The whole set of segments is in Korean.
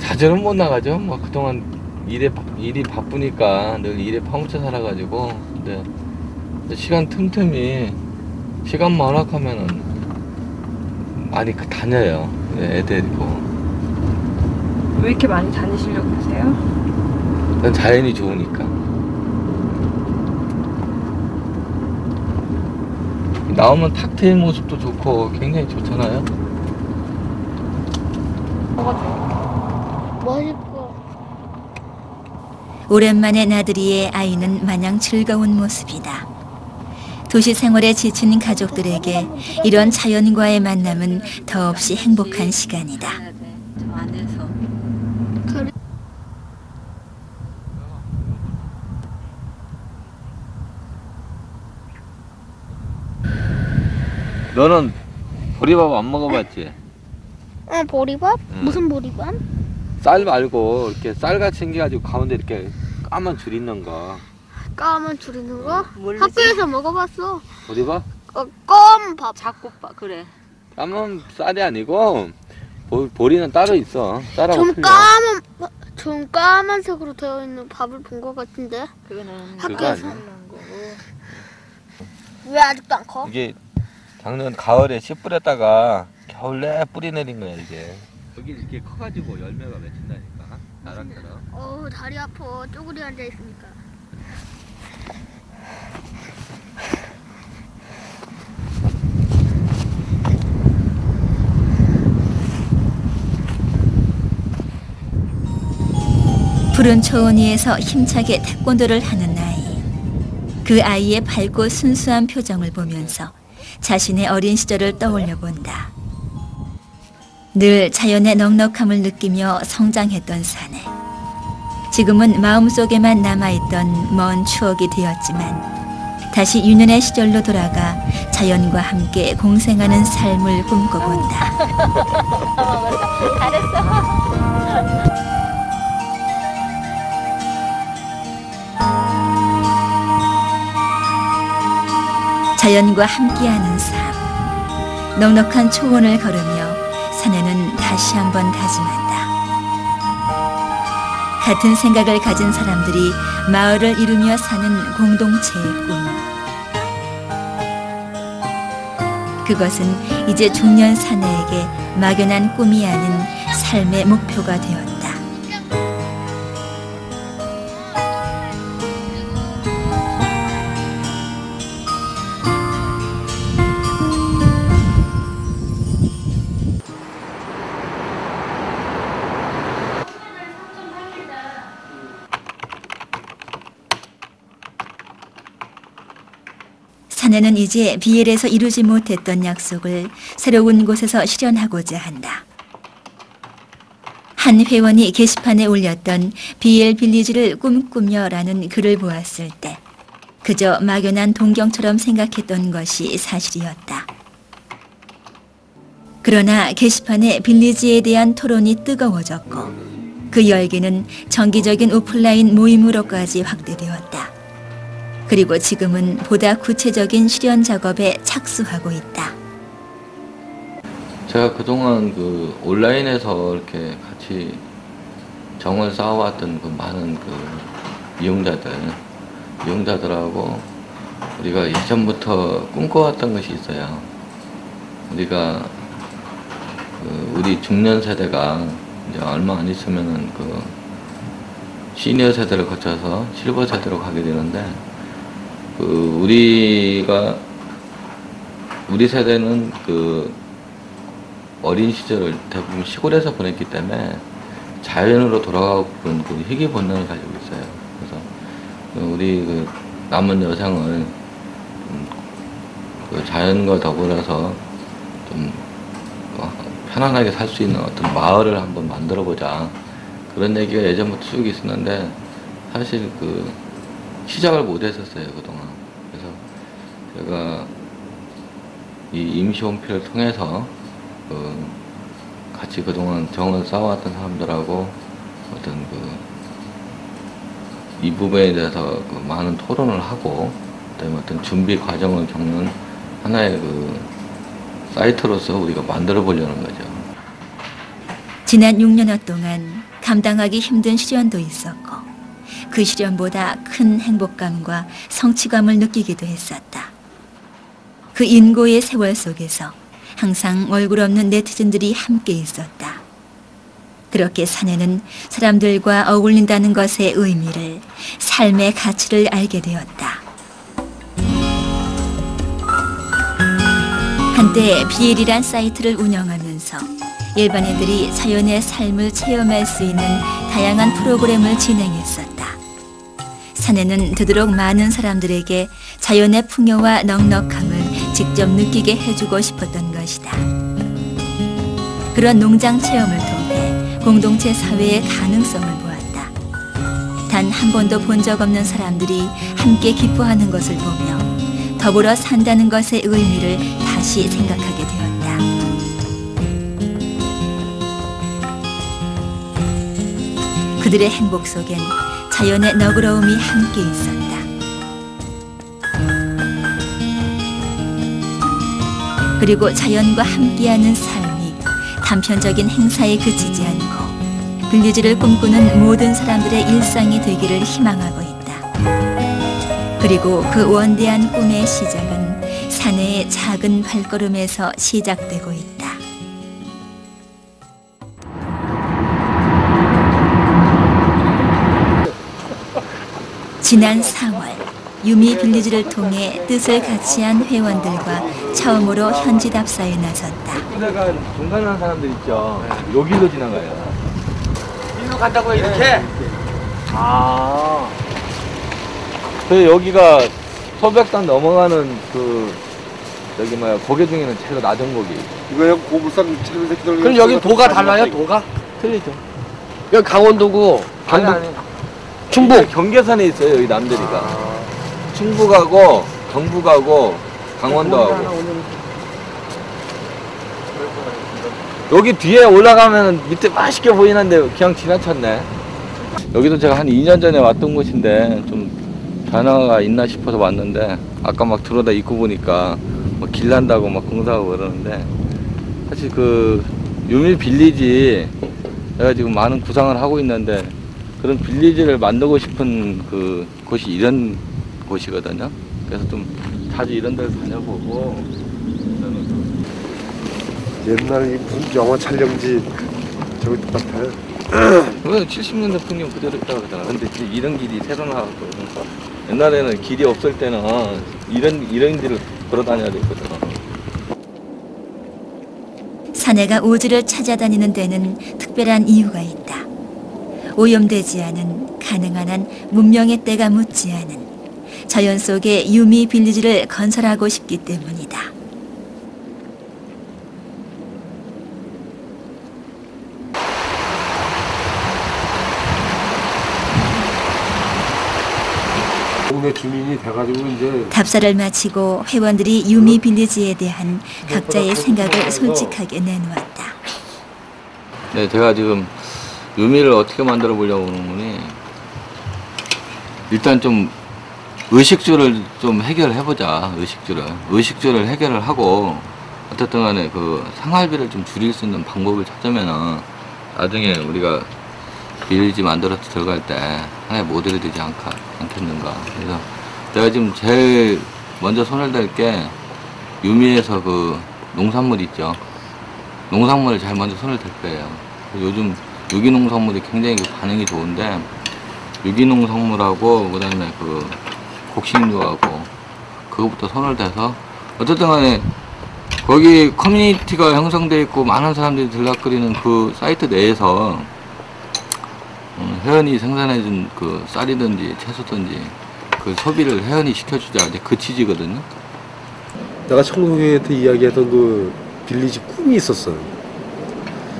자주는 못 나가죠. 뭐 그동안 일이 바쁘니까 늘 일에 파묻혀 살아가지고. 근데 시간 틈틈이 시간만 허락하면은 많이 다녀요. 애 데리고. 왜 이렇게 많이 다니시려고 하세요? 난 자연이 좋으니까. 나오면 탁 트인 모습도 좋고 굉장히 좋잖아요. 멋있고. 오랜만에 나들이의 아이는 마냥 즐거운 모습이다. 도시 생활에 지친 가족들에게 이런 자연과의 만남은 더없이 행복한 시간이다. 저 안에서. 그래. 너는 보리밥 안 먹어봤지? 보리밥? 응. 무슨 보리밥? 쌀 말고 이렇게 쌀같이 생겨가지고 가운데 이렇게 까만 줄 있는 거. 까만 줄 있는 거? 모르지. 학교에서 먹어봤어. 보리밥? 검 밥. 잡곡밥 그래. 까만 쌀이 아니고 보리는 따로 있어. 쌀하고 좀 틀려. 좀 까만색으로 되어 있는 밥을 본 것 같은데. 그거는 그거 아니야. 거고. 왜 아직도 안 커? 이게 작년 가을에 씨 뿌렸다가 겨울 내 뿌리 내린 거야 이게. 여기 이렇게 커가지고 열매가 맺힌다니까. 나락처럼. 다리 아파. 쪼그리 앉아 있으니까. 푸른 초원 위에서 힘차게 태권도를 하는 아이. 그 아이의 밝고 순수한 표정을 보면서 자신의 어린 시절을 떠올려 본다. 늘 자연의 넉넉함을 느끼며 성장했던 사내. 지금은 마음속에만 남아있던 먼 추억이 되었지만 다시 유년의 시절로 돌아가 자연과 함께 공생하는 삶을 꿈꿔본다. 잘했어. 자연과 함께하는 삶. 넉넉한 초원을 걸으며 사내는 다시 한번 다짐한다. 같은 생각을 가진 사람들이 마을을 이루며 사는 공동체의 꿈. 그것은 이제 중년 사내에게 막연한 꿈이 아닌 삶의 목표가 되었다. 사내는 이제 비엘에서 이루지 못했던 약속을 새로운 곳에서 실현하고자 한다. 한 회원이 게시판에 올렸던 비엘 빌리지를 꿈꾸며라는 글을 보았을 때 그저 막연한 동경처럼 생각했던 것이 사실이었다. 그러나 게시판에 빌리지에 대한 토론이 뜨거워졌고 그 열기는 정기적인 오프라인 모임으로까지 확대되었다. 그리고 지금은 보다 구체적인 실현 작업에 착수하고 있다. 제가 그동안 그 온라인에서 이렇게 같이 정을 쌓아왔던 그 많은 그 이용자들하고 우리가 예전부터 꿈꿔왔던 것이 있어요. 우리가 우리 중년 세대가 이제 얼마 안 있으면은 그 시니어 세대를 거쳐서 실버 세대로 가게 되는데 우리 세대는 그 어린 시절을 대부분 시골에서 보냈기 때문에 자연으로 돌아가고 그런 그 희귀 본능을 가지고 있어요. 그래서 우리 그 남은 여생을 그 자연과 더불어서 좀 편안하게 살 수 있는 어떤 마을을 한번 만들어 보자. 그런 얘기가 예전부터 쭉 있었는데 사실 그 시작을 못 했었어요, 그동안. 그래서 제가 이 임시홈피를 통해서 같이 그동안 정을 쌓아왔던 사람들하고 어떤 이 부분에 대해서 많은 토론을 하고 그다음에 어떤 준비 과정을 겪는 하나의 사이트로서 우리가 만들어 보려는 거죠. 지난 6년여 동안 감당하기 힘든 시련도 있었고 그 시련보다 큰 행복감과 성취감을 느끼기도 했었다. 그 인고의 세월 속에서 항상 얼굴 없는 네티즌들이 함께 있었다. 그렇게 사내는 사람들과 어울린다는 것의 의미를, 삶의 가치를 알게 되었다. 한때 비엘이란 사이트를 운영하면서 일반인들이 자연의 삶을 체험할 수 있는 다양한 프로그램을 진행했었다. 사내는 되도록 많은 사람들에게 자연의 풍요와 넉넉함을 직접 느끼게 해주고 싶었던 것이다. 그런 농장 체험을 통해 공동체 사회의 가능성을 보았다. 단 한 번도 본 적 없는 사람들이 함께 기뻐하는 것을 보며 더불어 산다는 것의 의미를 다시 생각하게 되었다. 그들의 행복 속엔 자연의 너그러움이 함께 있었다. 그리고 자연과 함께하는 삶이 단편적인 행사에 그치지 않고 빌리지를 꿈꾸는 모든 사람들의 일상이 되기를 희망하고 있다. 그리고 그 원대한 꿈의 시작은 사내의 작은 발걸음에서 시작되고 있다. 지난 4월 유미 빌리지를 통해 뜻을 같이한 회원들과 처음으로 현지 답사에 나섰다. 군대가 중간하는 사람들 있죠. 여기로 지나가요. 일로 간다고요, 이렇게? 아. 그 여기가 소백산 넘어가는 그 저기 뭐야 고개 중에는 제일 낮은 고기. 이거 형 고물산 체험 새끼들. 그럼 여기 도가 달라요, 도가? 틀리죠. 여기 강원도고, 아니. 충북. 경계선에 있어요 여기 남들이가. 충북하고 경북하고 강원도하고. 여기 뒤에 올라가면 밑에 맛있게 보이는데 그냥 지나쳤네. 여기도 제가 한 2년 전에 왔던 곳인데 좀 변화가 있나 싶어서 왔는데 아까 막 들어다 입고 보니까 뭐 길 난다고 막 공사하고 그러는데 사실 그 유미 빌리지 내가 지금 많은 구상을 하고 있는데 그런 빌리지를 만들고 싶은 그 곳이 이런 곳이거든요. 그래서 좀 자주 이런 데를 다녀보고 옛날 이 무슨 영화 촬영지 저기 똑같아요. 왜 70년대 풍경 그대로 있다고 그러잖아. 근데 이제 이런 길이 새로 나왔고 옛날에는 길이 없을 때는 이런 길을 걸어다녀야 됐거든. 사내가 우주를 찾아다니는 데는 특별한 이유가 있다. 오염되지 않은 가능한 한 문명의 때가 묻지 않은 자연 속의 유미 빌리지를 건설하고 싶기 때문이다. 동네 주민이 돼가지고 이제 답사를 마치고 회원들이 유미 빌리지에 대한 각자의 생각을 솔직하게 내놓았다. 네, 제가 지금 유미를 어떻게 만들어 보려고 하는 거니 일단 좀 의식주를 좀 해결해보자. 의식주를 해결을 하고 어쨌든 간에 그 생활비를 좀 줄일 수 있는 방법을 찾으면은 나중에 우리가 빌리지 만들어서 들어갈 때 하나의 모델이 되지 않겠는가. 그래서 내가 지금 제일 먼저 손을 댈 게 유미에서 그 농산물 있죠. 농산물을 제일 먼저 손을 댈 거예요. 요즘 유기농산물이 굉장히 반응이 좋은데 유기농산물하고 그다음에 그 곡식류하고 그거부터 손을 대서 어쨌든 간에 거기 커뮤니티가 형성되어 있고 많은 사람들이 들락거리는 그 사이트 내에서 회원이 생산해준 그 쌀이든지 채소든지 그 소비를 회원이 시켜주자. 이제 그 취지거든요. 내가 청소년한테 이야기했던 그 빌리지 꿈이 있었어.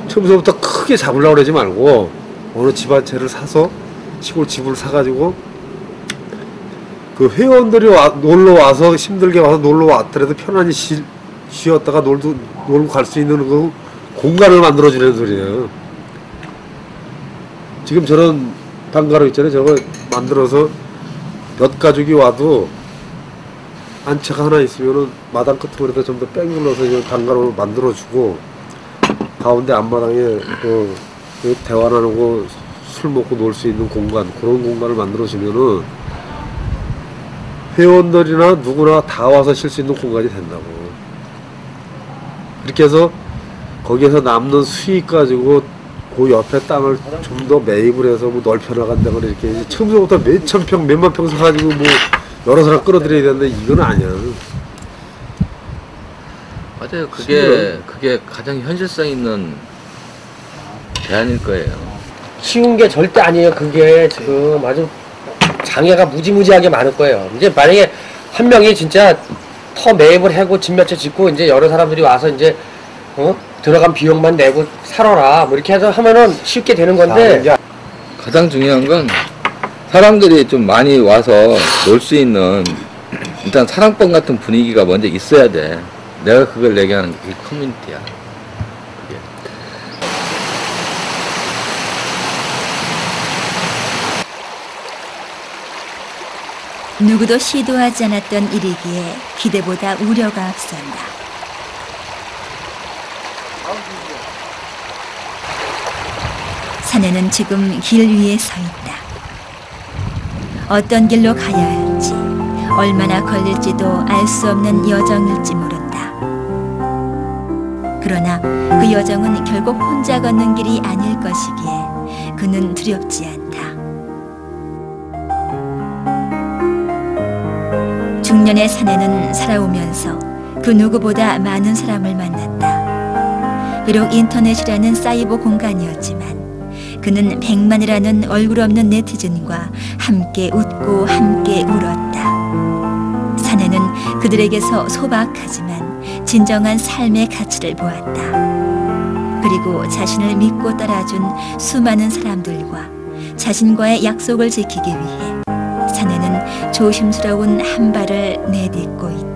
처음부터 크게 잡으려고 그러지 말고 어느 집 한 채를 사서 시골 집을 사가지고 그 회원들이 놀러 와서 힘들게 와서 놀러 왔더라도 편안히 쉬었다가 놀고 갈 수 있는 그 공간을 만들어 주려는 소리예요. 지금 저런 방가로 있잖아요. 저거 만들어서 몇 가족이 와도 안채가 하나 있으면은 마당 끝으로다 좀 더 뺑 눌러서 방가로 만들어 주고 가운데 앞마당에 대화 나누고 술 먹고 놀 수 있는 공간, 그런 공간을 만들어주면은 회원들이나 누구나 다 와서 쉴 수 있는 공간이 된다고. 그렇게 해서 거기에서 남는 수익 가지고 그 옆에 땅을 좀 더 매입을 해서 뭐 넓혀나간다거나 이렇게 처음부터 몇천 평, 몇만 평 사가지고 뭐 여러 사람 끌어들여야 되는데 이건 아니야. 맞아요. 그게 가장 현실성 있는 대안일 거예요. 쉬운 게 절대 아니에요. 그게 지금 아주 장애가 무지무지하게 많을 거예요. 이제 만약에 한 명이 진짜 터 매입을 하고 집 몇 채 짓고 이제 여러 사람들이 와서 이제 들어간 비용만 내고 살아라 뭐 이렇게 해서 하면은 쉽게 되는 건데 가장 중요한 건 사람들이 좀 많이 와서 놀 수 있는 일단 사랑방 같은 분위기가 먼저 있어야 돼. 내가 그걸 얘기하는 게 그게 커뮤니티야. 그게. 누구도 시도하지 않았던 일이기에 기대보다 우려가 앞선다. 사내는 지금 길 위에 서 있다. 어떤 길로 가야 할지, 얼마나 걸릴지도 알 수 없는 여정일지 모른다. 그러나 그 여정은 결국 혼자 걷는 길이 아닐 것이기에 그는 두렵지 않다. 중년의 사내는 살아오면서 그 누구보다 많은 사람을 만났다. 비록 인터넷이라는 사이버 공간이었지만 그는 100만이라는 얼굴 없는 네티즌과 함께 웃고 함께 울었다. 사내는 그들에게서 소박하지만 진정한 삶의 가치를 보았다. 그리고 자신을 믿고 따라준 수많은 사람들과 자신과의 약속을 지키기 위해 사내는 조심스러운 한 발을 내딛고 있다.